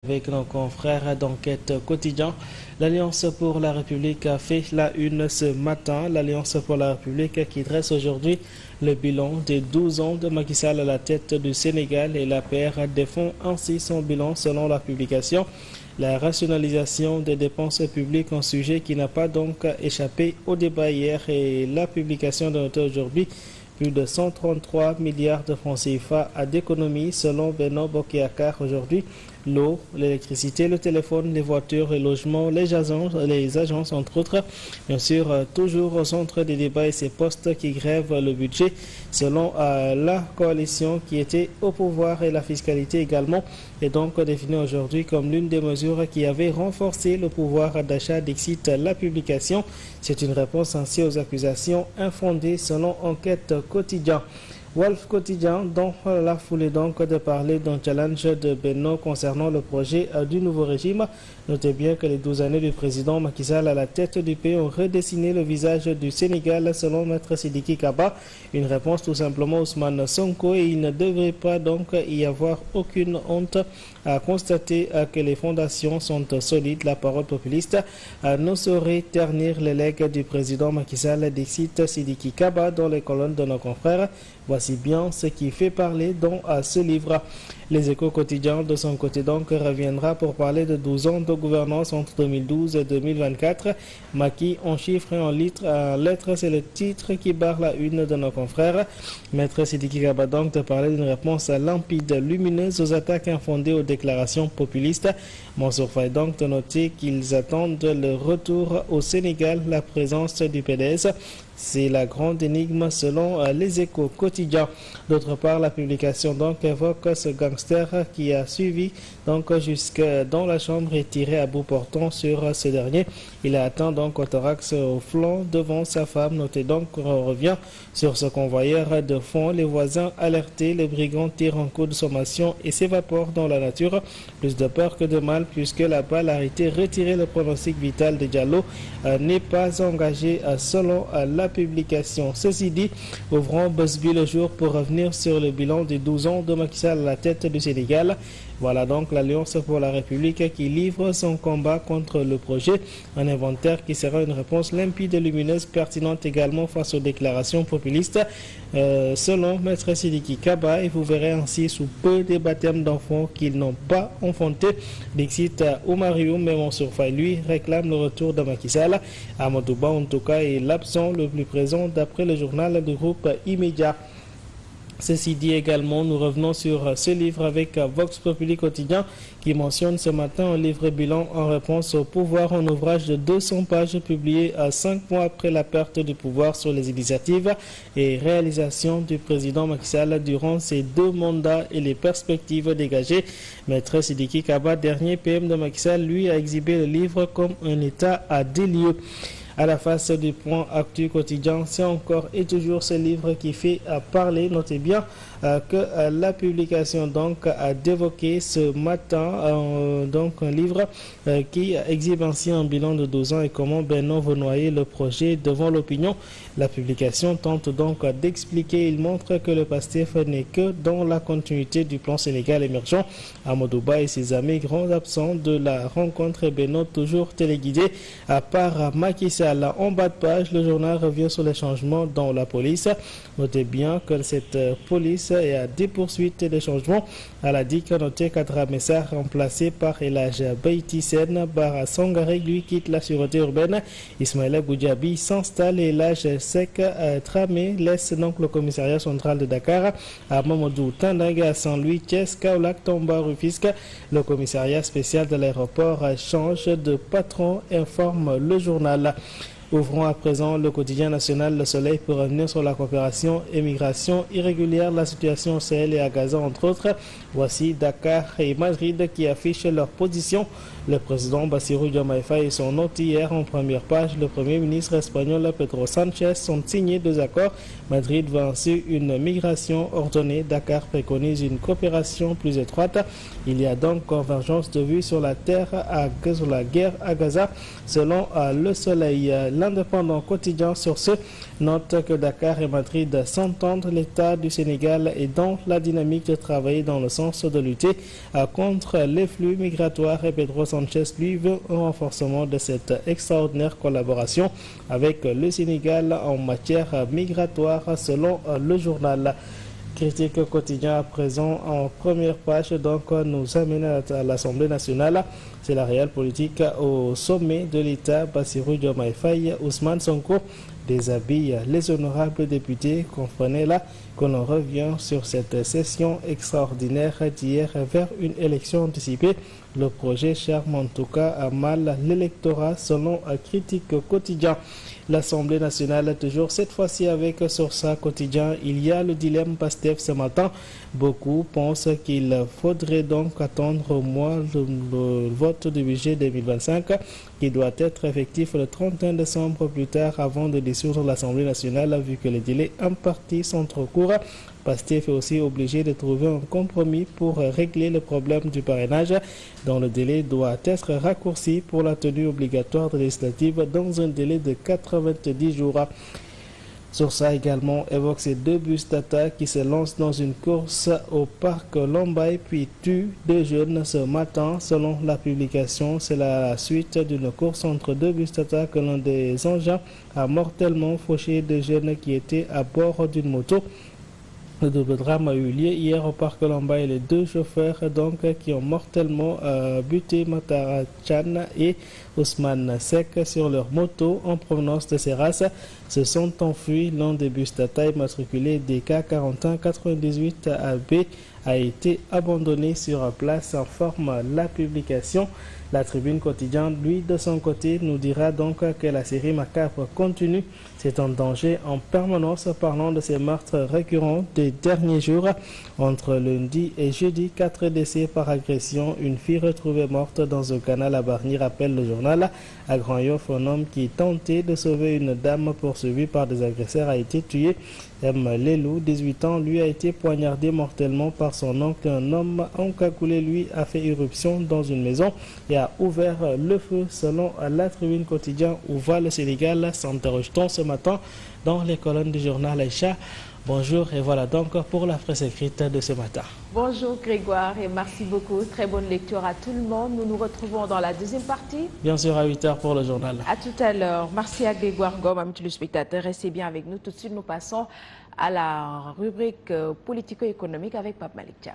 Avec nos confrères d'enquête quotidien. L'Alliance pour la République a fait la une ce matin. L'Alliance pour la République qui dresse aujourd'hui le bilan des 12 ans de Macky Sall à la tête du Sénégal et l'APR défend ainsi son bilan selon la publication. La rationalisation des dépenses publiques, un sujet qui n'a pas donc échappé au débat hier et la publication de notre aujourd'hui. Plus de 133 milliards de francs CFA à d'économies selon Beno Bokeyakar aujourd'hui. L'eau, l'électricité, le téléphone, les voitures, les logements, les agences entre autres. Bien sûr, toujours au centre des débats et ces postes qui grèvent le budget selon la coalition qui était au pouvoir et la fiscalité également est donc définie aujourd'hui comme l'une des mesures qui avait renforcé le pouvoir d'achat d'Exit la publication. C'est une réponse ainsi aux accusations infondées selon enquête quotidien. Wolf Quotidien, dans la foulée donc de parler d'un challenge de Beno concernant le projet du nouveau régime. Notez bien que les 12 années du président Macky Sall à la tête du pays ont redessiné le visage du Sénégal selon Maître Sidiki Kaba. Une réponse tout simplement Ousmane Sonko et il ne devrait pas donc y avoir aucune honte à constater que les fondations sont solides. La parole populiste ne saurait ternir les legs du président Macky Sall, d'Exit Sidiki Kaba dans les colonnes de nos confrères. Voici bien ce qui fait parler dans ce livre. Les Échos quotidiens de son côté donc reviendra pour parler de 12 ans de gouvernance entre 2012 et 2024. Macky en chiffres et en lettres, c'est le titre qui barre la une de nos confrères. Maître Sidiki Kaba donc de parler d'une réponse limpide, lumineuse aux attaques infondées aux déclarations populistes. Mansour Faye donc de noter qu'ils attendent le retour au Sénégal, la présence du PDS. C'est la grande énigme selon les Échos quotidiens. D'autre part, la publication donc évoque ce gangster qui a suivi donc jusque dans la chambre et tiré à bout portant sur ce dernier. Il a atteint donc au thorax au flanc devant sa femme. Notez donc qu'on revient sur ce convoyeur de fond. Les voisins alertés, les brigands tirent un coup de sommation et s'évaporent dans la nature. Plus de peur que de mal puisque la balle a été retirée. Le pronostic vital de Diallo n'est pas engagé selon la publication. Ceci dit, ouvrons Busby le jour pour revenir sur le bilan des 12 ans de Macky Sall à la tête du Sénégal. Voilà donc l'Alliance pour la République qui livre son combat contre le projet. Un inventaire qui sera une réponse limpide et lumineuse, pertinente également face aux déclarations populistes. Selon Maître Sidiki Kaba, et vous verrez ainsi sous peu des baptêmes d'enfants qu'ils n'ont pas enfantés. Dixit Oumarioum, mais Mansour Faye, lui, réclame le retour de Macky Sall. Amadou Ba, en tout cas, est l'absent le plus présent d'après le journal du groupe Immédiat. Ceci dit également, nous revenons sur ce livre avec Vox Populi Quotidien qui mentionne ce matin un livre bilan en réponse au pouvoir, un ouvrage de 200 pages publié 5 mois après la perte du pouvoir sur les initiatives et réalisations du président Macky Sall durant ses 2 mandats et les perspectives dégagées. Maître Sidiki Kaba, dernier PM de Macky Sall, lui a exhibé le livre comme un état à des lieux. À la face du point Actu Quotidien, c'est encore et toujours ce livre qui fait parler. Notez bien que la publication donc a d'évoquer ce matin donc un livre qui exhibe ainsi un bilan de 12 ans et comment Beno veut noyer le projet devant l'opinion. La publication tente donc d'expliquer, il montre que le PASTEF n'est que dans la continuité du plan Sénégal émergent. Amadou Ba et ses amis grands absents de la rencontre, Beno toujours téléguidé à part Macky Sall. En bas de page, le journal revient sur les changements dans la police. Notez bien que cette police est à des poursuites et des changements. À la DIC, notez qu'Adra Messa remplacé par Elage Beiti Sen, Bara Sangaré lui quitte la sûreté urbaine. Ismaïla Goudjabi s'installe et Elage Sek Tramé laisse donc le commissariat central de Dakar. À Mamadou Tandaga à Saint-Louis, Thiès, Kaolack, Tomba, Rufisque. Le commissariat spécial de l'aéroport change de patron, informe le journal. Ouvrons à présent le quotidien national Le Soleil pour revenir sur la coopération et migration irrégulière, la situation au Sahel et à Gaza entre autres. Voici Dakar et Madrid qui affichent leur position. Le président Bassirou Diomaye Faye et son hôte hier en première page. Le premier ministre espagnol Pedro Sánchez sont signés 2 accords. Madrid veut ainsi une migration ordonnée. Dakar préconise une coopération plus étroite. Il y a donc convergence de vues sur la guerre à Gaza selon Le Soleil. l'Indépendant quotidien sur ce note que Dakar et Madrid s'entendent. L'État du Sénégal est dans la dynamique de travailler dans le sens de lutter contre les flux migratoires et Pedro Sanchez lui veut un renforcement de cette extraordinaire collaboration avec le Sénégal en matière migratoire selon le journal. Critique quotidien à présent en première page, donc nous amène à l'Assemblée nationale. C'est la réelle politique au sommet de l'État. Bassirou Diomaye Faye, Ousmane Sonko déshabille les honorables députés. Comprenez là que l'on revient sur cette session extraordinaire d'hier vers une élection anticipée. Le projet charme en tout cas à mal l'électorat selon critique quotidien. L'Assemblée nationale, toujours cette fois-ci avec sur sa quotidien, il y a le dilemme PASTEF ce matin. Beaucoup pensent qu'il faudrait donc attendre au moins le vote du budget 2025 qui doit être effectif le 31 décembre plus tard avant de dissoudre l'Assemblée nationale vu que les délais impartis sont trop courts. PASTEF est aussi obligé de trouver un compromis pour régler le problème du parrainage dont le délai doit être raccourci pour la tenue obligatoire de législative dans un délai de 90 jours. Sur ça également évoque ces deux bus Tata qui se lancent dans une course au parc Lombay puis tuent deux jeunes ce matin. Selon la publication, c'est la suite d'une course entre deux bus Tata que l'un des engins a mortellement fauché deux jeunes qui étaient à bord d'une moto. Le double drame a eu lieu hier au parc Lombay. Les deux chauffeurs donc qui ont mortellement buté Matara Chan et Ousmane Sek sur leur moto en provenance de Seras se sont enfuis. L'un des bus Tata immatriculé DK 4198 AB a été abandonné sur place, informe la publication. La Tribune quotidienne, lui, de son côté, nous dira donc que la série macabre continue. C'est un danger en permanence, parlant de ces meurtres récurrents des derniers jours. Entre lundi et jeudi, 4 décès par agression. Une fille retrouvée morte dans un canal à Bargny, rappelle le journal. À Grand-Yoff, un homme qui tentait de sauver une dame poursuivie par des agresseurs a été tué. M. Lelou, 18 ans, lui a été poignardé mortellement par son oncle. Un homme encagoulé, lui, a fait irruption dans une maison et a ouvert le feu. Selon la Tribune quotidien, où va le Sénégal, s'interroge-t-on ce matin dans les colonnes du journal Aïcha. Bonjour et voilà donc pour la presse écrite de ce matin. Bonjour Grégoire et merci beaucoup. Très bonne lecture à tout le monde. Nous nous retrouvons dans la deuxième partie. Bien sûr à 8h pour le journal. À tout à l'heure. Merci à Grégoire Gom, amis téléspectateurs. Restez bien avec nous. Tout de suite, nous passons à la rubrique politico-économique avec Pape Malik Thiam.